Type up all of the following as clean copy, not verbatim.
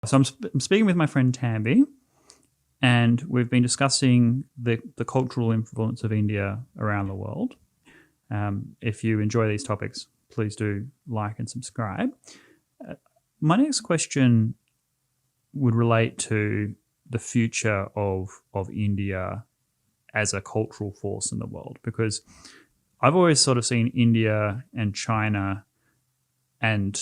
So I'm speaking with my friend Tamby, and we've been discussing the cultural influence of India around the world. If you enjoy these topics, please do like and subscribe. My next question would relate to the future of India as a cultural force in the world, because I've always sort of seen India and China and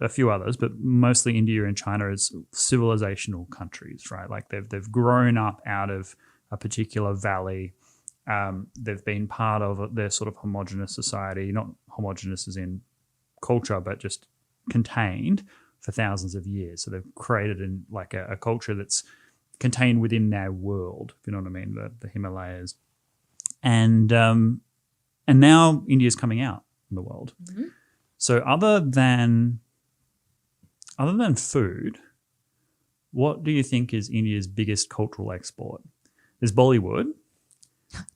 a few others, but mostly India and China as civilizational countries, right? Like they've grown up out of a particular valley. They've been part of their sort of homogenous society, not homogenous as in culture, but just contained for thousands of years. So they've created a culture that's contained within our world, if you know what I mean, the Himalayas. And now India's coming out in the world. Mm-hmm. So other than food, what do you think is India's biggest cultural export? There's Bollywood.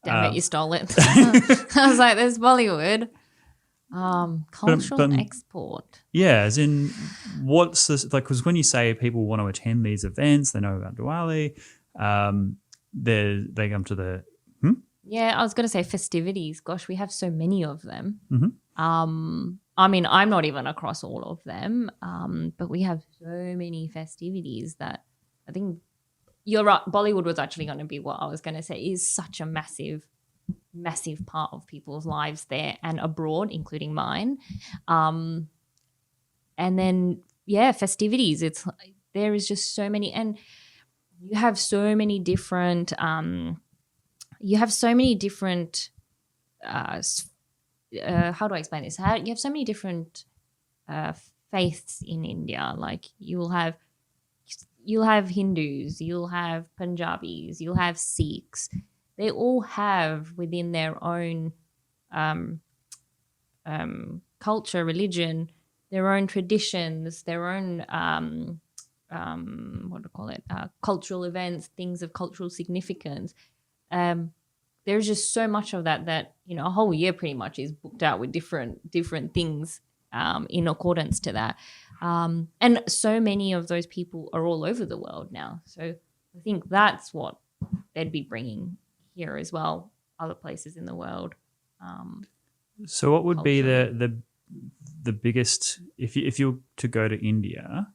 Damn it, you stole it. I was like, there's Bollywood. Cultural export. Yeah, as in what's this, like, because when you say people want to attend these events, they know about Diwali, they come to the... Yeah, I was going to say festivities. Gosh, we have so many of them. Mm-hmm. I mean, I'm not even across all of them, but we have so many festivities that I think you're right. Bollywood was actually going to be what I was going to say is such a massive part of people's lives there and abroad, including mine. And then, yeah, festivities. There is just so many, and you have so many different. How do I explain this? You have so many different faiths in India. Like you'll have Hindus, you'll have Punjabis, you'll have Sikhs. They all have within their own culture, religion, their own traditions, their own cultural events, things of cultural significance. There's just so much of that a whole year pretty much is booked out with different things in accordance to that. And so many of those people are all over the world now. So I think that's what they'd be bringing here as well, other places in the world. So what would be the biggest, if you were to go to India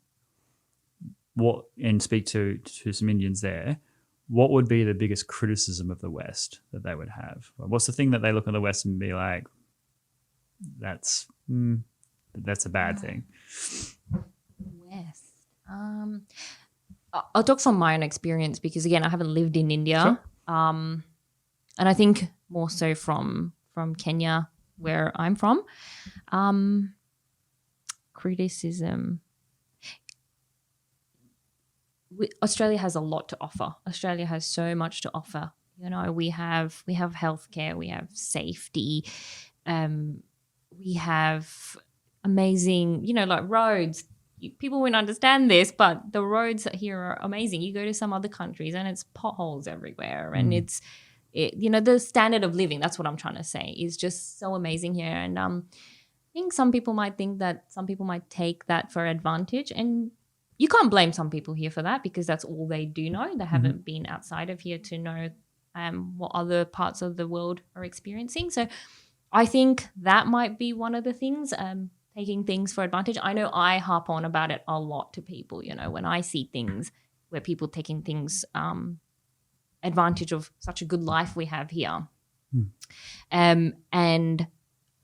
and speak to some Indians there, what would be the biggest criticism of the West that they would have? What's the thing that they look at the West and be like, that's a bad thing? West. I'll talk from my own experience because, again, I haven't lived in India. Sure. And I think more so from Kenya, where I'm from. Criticism. Australia has a lot to offer. Australia has so much to offer. We have healthcare, we have safety, we have amazing, like roads. People wouldn't understand this, but the roads here are amazing. You go to some other countries and it's potholes everywhere, and the standard of living. That's what I'm trying to say is just so amazing here. And I think some people might take that for advantage, and you can't blame some people here for that because that's all they do know. They haven't been outside of here to know what other parts of the world are experiencing. So I think that might be one of the things, taking things for advantage. I know I harp on about it a lot to people, when I see things where people taking things advantage of such a good life we have here. And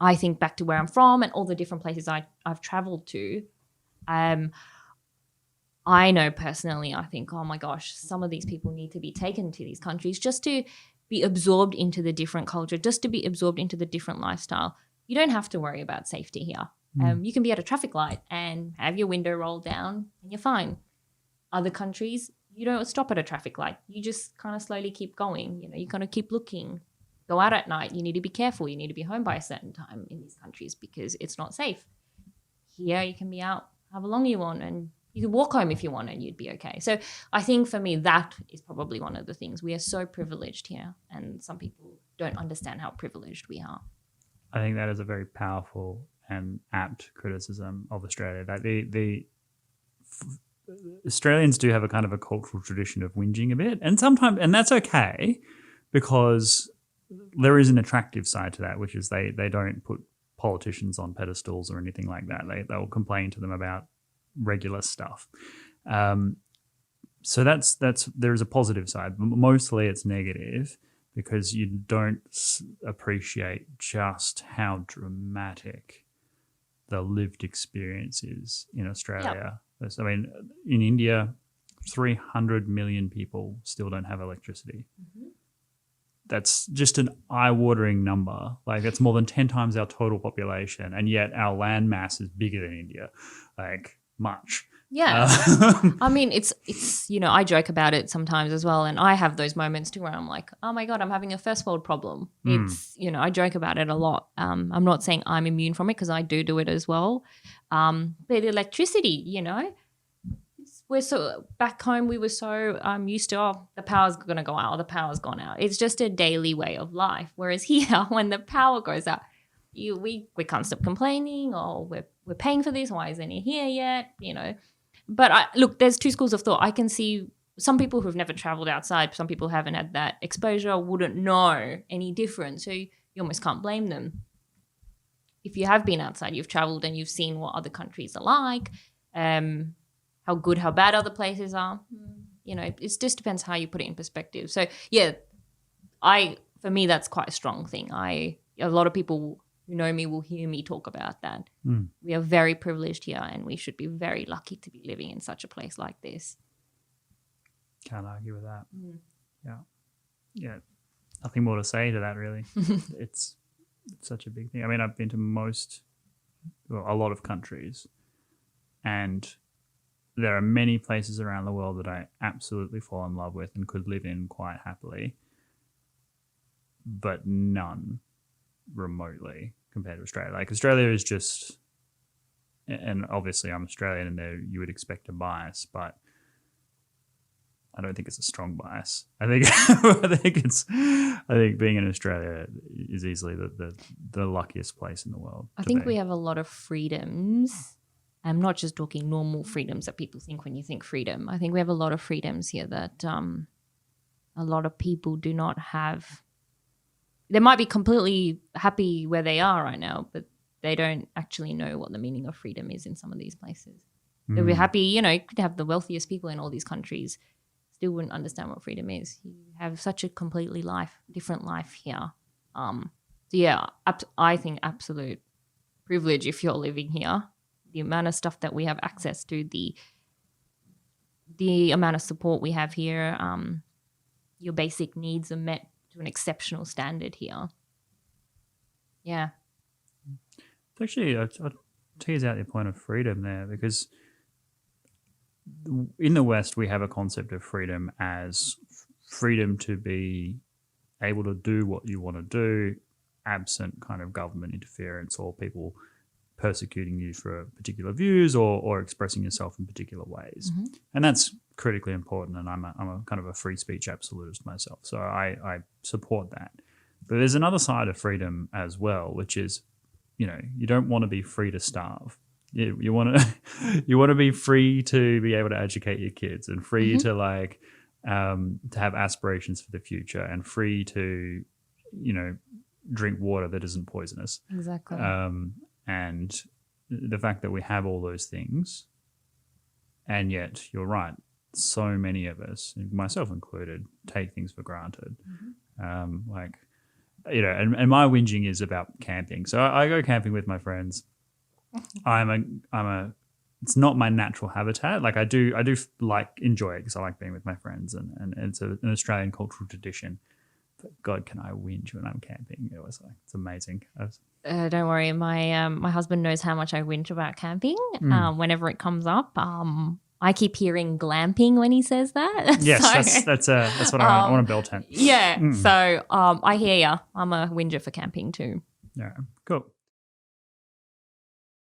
I think back to where I'm from and all the different places I've traveled to. I know personally, I think, oh my gosh, some of these people need to be taken to these countries just to be absorbed into the different culture, just to be absorbed into the different lifestyle. You don't have to worry about safety here. You can be at a traffic light and have your window rolled down and you're fine. Other countries, you don't stop at a traffic light. You just kind of slowly keep going. You kind of keep looking. Go out at night. You need to be careful. You need to be home by a certain time in these countries because it's not safe. Here, you can be out however long you want, and you could walk home if you want and you'd be okay. So I think for me, that is probably one of the things. We are so privileged here, and some people don't understand how privileged we are. I think that is a very powerful and apt criticism of Australia. That Australians do have a kind of a cultural tradition of whinging a bit, and that's okay, because there is an attractive side to that, which is they don't put politicians on pedestals or anything like that. They'll complain to them about regular stuff. So that's there's a positive side. Mostly it's negative, because you don't appreciate just how dramatic the lived experience is in Australia. Yep. I mean, in India, 300 million people still don't have electricity. Mm-hmm. That's just an eye-watering number. Like, it's more than 10 times our total population, and yet our land mass is bigger than India, like much. Yeah. I mean, it's I joke about it sometimes as well, and I have those moments too where I'm like, oh my God, I'm having a first world problem. It's, I joke about it a lot. I'm not saying I'm immune from it, because I do it as well. But electricity, we're so back home, we were so used to, the power's going to go out, or the power's gone out. It's just a daily way of life. Whereas here, when the power goes out, we can't stop complaining, or we're paying for this. Why isn't it here yet? But look, there's two schools of thought. I can see some people who've never traveled outside, some people haven't had that exposure, wouldn't know any difference. So you almost can't blame them. If you have been outside, you've traveled and you've seen what other countries are like, how good, how bad other places are. It just depends how you put it in perspective. So yeah, for me, that's quite a strong thing. A lot of people who know me will hear me talk about that. We are very privileged here, and we should be very lucky to be living in such a place like this. Can't argue with that. Yeah, nothing more to say to that, really. It's such a big thing. I mean, I've been to a lot of countries, and there are many places around the world that I absolutely fall in love with and could live in quite happily, but none remotely compared to Australia. Like, Australia is just, and obviously I'm Australian, and there you would expect a bias, but I don't think it's a strong bias. I think I think being in Australia is easily the luckiest place in the world. I think we have a lot of freedoms. I'm not just talking normal freedoms that people think when you think freedom. I think we have a lot of freedoms here that a lot of people do not have. They might be completely happy where they are right now, but they don't actually know what the meaning of freedom is in some of these places. They'll be happy, you could have the wealthiest people in all these countries, still wouldn't understand what freedom is. You have such a completely different life here. So yeah, I think absolute privilege if you're living here. The amount of stuff that we have access to, the amount of support we have here, your basic needs are met to an exceptional standard here. Yeah. It's actually, I'll tease out your point of freedom there, because in the West we have a concept of freedom as freedom to be able to do what you want to do, absent kind of government interference or people persecuting you for particular views or expressing yourself in particular ways. Mm-hmm. And that's critically important, and I'm a kind of a free speech absolutist myself, so I support that. But there's another side of freedom as well, which is, you don't want to be free to starve. You want to be free to be able to educate your kids, and free to to have aspirations for the future, and free to drink water that isn't poisonous. Exactly. And the fact that we have all those things, and yet you're right, so many of us, myself included, take things for granted. Mm-hmm. And my whinging is about camping. So I go camping with my friends. It's not my natural habitat. Like, I do enjoy it because I like being with my friends, and it's an Australian cultural tradition. But God, can I whinge when I'm camping? It's amazing. Don't worry, my husband knows how much I whinge about camping. Whenever it comes up, I keep hearing glamping when he says that. Yes, so, that's what I want a bell tent. Yeah, so I hear ya. I'm a whinger for camping too. Yeah, cool.